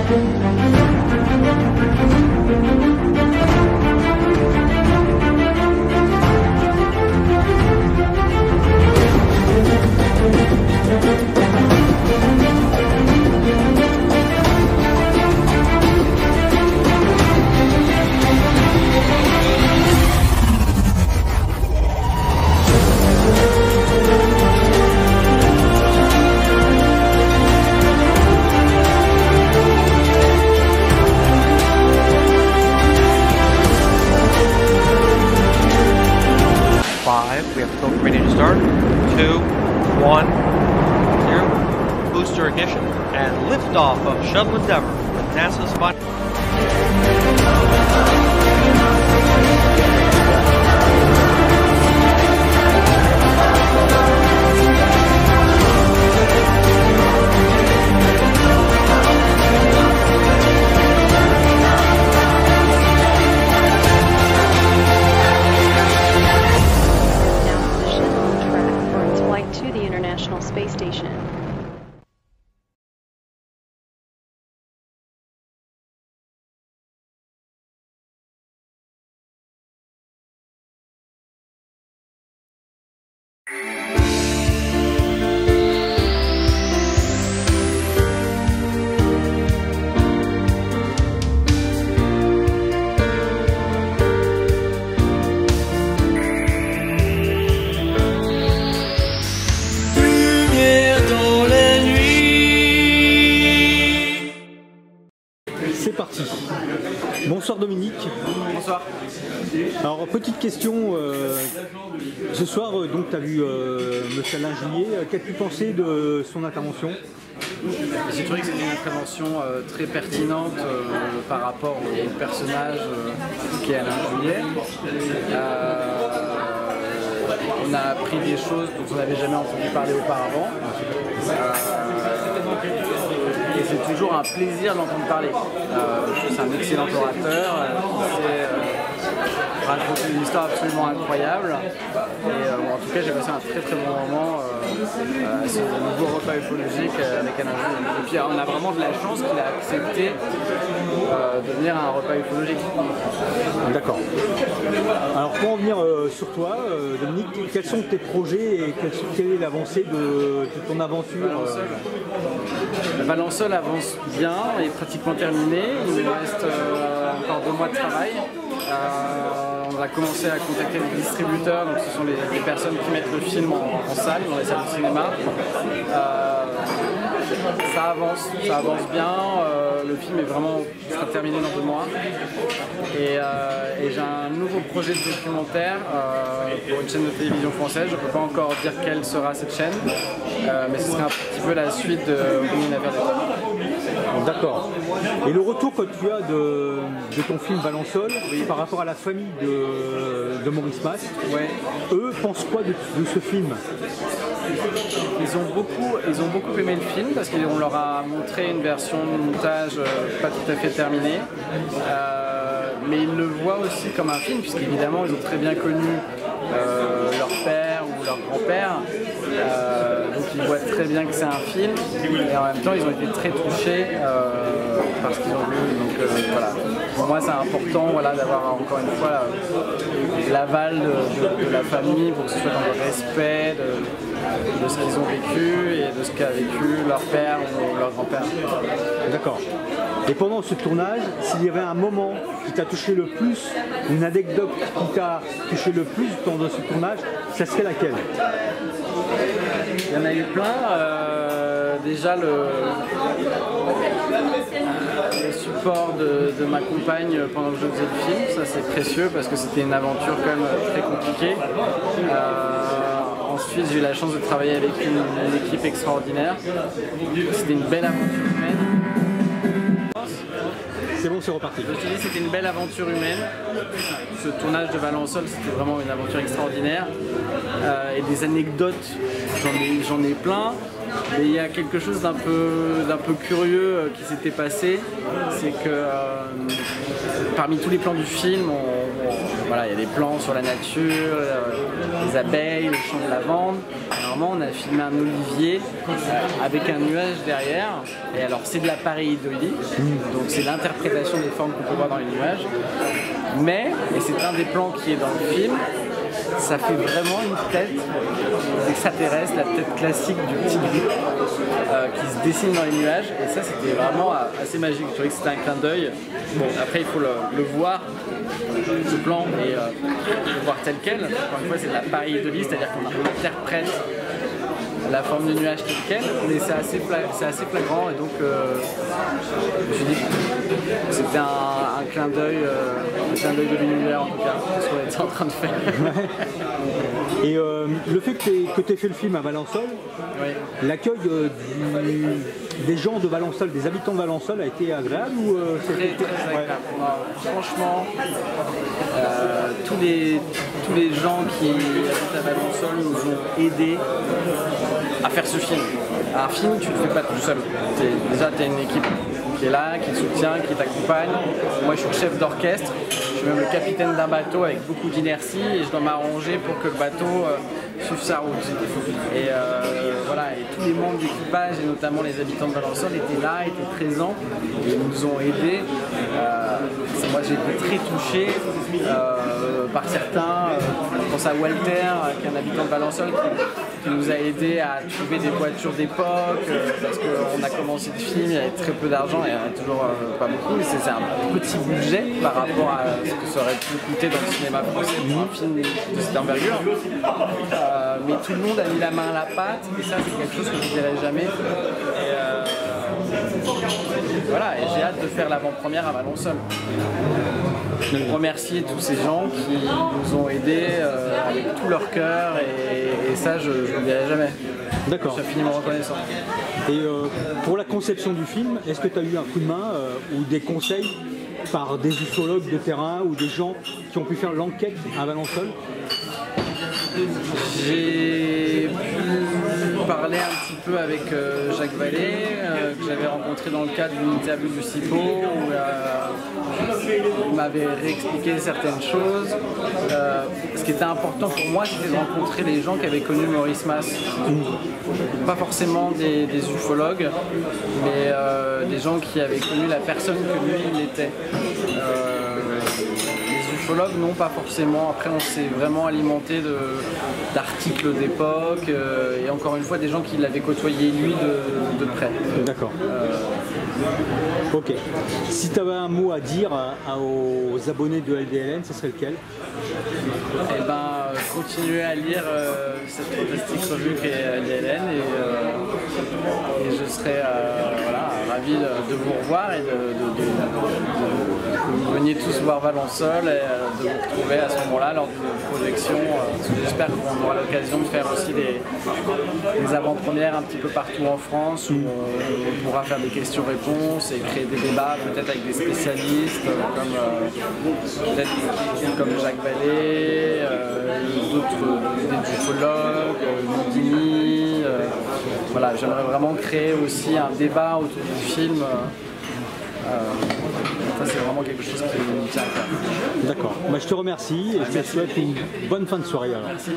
We have filter ready to start. 2, 1, 0. Booster ignition and liftoff of Shuttle Endeavour with NASA's final. To the International Space Station. C'est parti. Bonsoir Dominique. Bonsoir. Alors petite question, ce soir donc tu as vu Monsieur Alain Juillet, qu'as-tu pensé de son intervention? J'ai trouvé que c'était une intervention très pertinente par rapport au personnage qui est Alain Juillet. On a appris des choses dont on n'avait jamais entendu parler auparavant. Et c'est toujours un plaisir d'entendre parler. C'est un excellent orateur, il raconte une histoire absolument incroyable. Et en tout cas, j'ai passé un très bon moment à ce nouveau repas ufologique avec Alain Juillet. Et puis on a vraiment de la chance qu'il a accepté de venir à un repas ufologique. D'accord. Alors pour en venir sur toi, Dominique, quels sont tes projets et quelle est l'avancée de ton aventure Valençol avance bien, est pratiquement terminé. Il nous reste encore 2 mois de travail. On va commencer à contacter les distributeurs, donc ce sont les personnes qui mettent le film en salle, dans les salles de cinéma. Ça avance bien. Le film sera terminé dans 2 mois. Et j'ai un nouveau projet de documentaire pour une chaîne de télévision française. Je ne peux pas encore dire quelle sera cette chaîne, mais ce sera un petit peu la suite de Une affaire d'État. D'accord. Et le retour que tu as de ton film Valençol, oui, par rapport à la famille de Maurice Mastre, ouais. Eux pensent quoi de ce film? Ils ont beaucoup aimé le film parce qu'on leur a montré une version de montage pas tout à fait terminée. Mais ils le voient aussi comme un film, puisqu'évidemment ils ont très bien connu leur père ou leur grand-père. Donc ils voient très bien que c'est un film, et en même temps ils ont été très touchés par ce qu'ils ont vu. Donc voilà, pour moi c'est important, voilà, d'avoir encore une fois l'aval de la famille pour que ce soit dans le respect de ce qu'ils ont vécu et de ce qu'a vécu leur père ou leur grand-père. D'accord. Et pendant ce tournage, s'il y avait un moment qui t'a touché le plus, une anecdote qui t'a touché le plus pendant ce tournage, ça serait laquelle? Il y en a eu plein. Déjà le support de ma compagne pendant que je faisais le film, ça c'est précieux parce que c'était une aventure quand même très compliquée. Ensuite j'ai eu la chance de travailler avec une équipe extraordinaire. C'était une belle aventure humaine. C'est bon, c'est reparti. Je te dis, c'était une belle aventure humaine. Ce tournage de Valençol, c'était vraiment une aventure extraordinaire. Et des anecdotes, j'en ai plein. Mais il y a quelque chose d'un peu curieux qui s'était passé. C'est que parmi tous les plans du film, on voilà, il y a des plans sur la nature, les abeilles, les champs de lavande. Normalement, on a filmé un olivier avec un nuage derrière. Et alors, c'est de la pareidolie, donc c'est l'interprétation des formes qu'on peut voir dans les nuages. Mais, et c'est un des plans qui est dans le film, ça fait vraiment une tête extraterrestre, la tête classique du petit gris qui se dessine dans les nuages. Et ça, c'était vraiment assez magique. Je trouvais que c'était un clin d'œil. Bon, après, il faut le voir, ce plan, et le voir tel quel. Encore une fois, c'est de la pareidolie, c'est-à-dire qu'on interprète la forme du nuage telle quelle, mais c'est assez flagrant, et donc je me suis dit que c'était un clin d'œil de l'univers, en tout cas, ce qu'on était en train de faire. Et le fait que tu aies fait le film à Valençol, Oui. l'accueil des gens de Valençol, des habitants de Valençol a été agréable ou Très agréable. Franchement, tous les gens qui habitent à Valençol nous ont aidés à faire ce film. Un film, tu ne le fais pas tout seul. Déjà, tu as une équipe qui est là, qui te soutient, qui t'accompagne. Moi, je suis le chef d'orchestre. Je suis même le capitaine d'un bateau avec beaucoup d'inertie et je dois m'arranger pour que le bateau suive sa route. Et voilà, et tous les membres d'équipage et notamment les habitants de Valençol étaient là, étaient présents et nous ont aidés. Moi, j'ai été très touché par certains. Je pense à Walter, qui est un habitant de Valençol, qui nous a aidés à trouver des voitures d'époque, parce qu'on a commencé le film, il y avait très peu d'argent, et il n'y en a toujours pas beaucoup, mais c'est un petit budget par rapport à ce que ça aurait pu coûter dans le cinéma français pour un film de cette envergure. Mais tout le monde a mis la main à la pâte, et ça c'est quelque chose que je ne dirai jamais. Voilà, et j'ai hâte de faire l'avant-première à Valençol. Remercier tous ces gens qui nous ont aidés avec tout leur cœur, et ça je ne le dirai jamais. D'accord. Je suis infiniment reconnaissant. Et pour la conception du film, est-ce que tu as eu un coup de main ou des conseils par des ufologues de terrain ou des gens qui ont pu faire l'enquête à Valençol? J'ai pu parler un petit peu avec Jacques Vallée, que j'avais rencontré dans le cadre d'une interview du CIPO, où il m'avait réexpliqué certaines choses. Ce qui était important pour moi, c'était de rencontrer les gens qui avaient connu Maurice Mas. Pas forcément des ufologues, mais des gens qui avaient connu la personne que lui, il était. Les ufologues, non, pas forcément. Après, on s'est vraiment alimenté d'articles d'époque et encore une fois des gens qui l'avaient côtoyé lui de près. D'accord. Ok. Si tu avais un mot à dire aux abonnés de LDLN, ce serait lequel? Eh ben, continuez à lire cette fantastique revue qu'est LDLN, et je serai voilà, ravi de vous revoir et que vous veniez tous voir Valençol et de vous retrouver à ce moment-là lors d'une projection. J'espère qu'on aura l'occasion de faire aussi des avant-premières un petit peu partout en France, où on pourra faire des questions-réponses et créer des débats peut-être avec des spécialistes comme Jacques Vallée, d'autres ufologues, Houdini. Voilà, j'aimerais vraiment créer aussi un débat autour du film. Ça, c'est vraiment quelque chose qui me tient à cœur. D'accord. Bah, je te remercie et je te souhaite une bonne fin de soirée alors. Merci.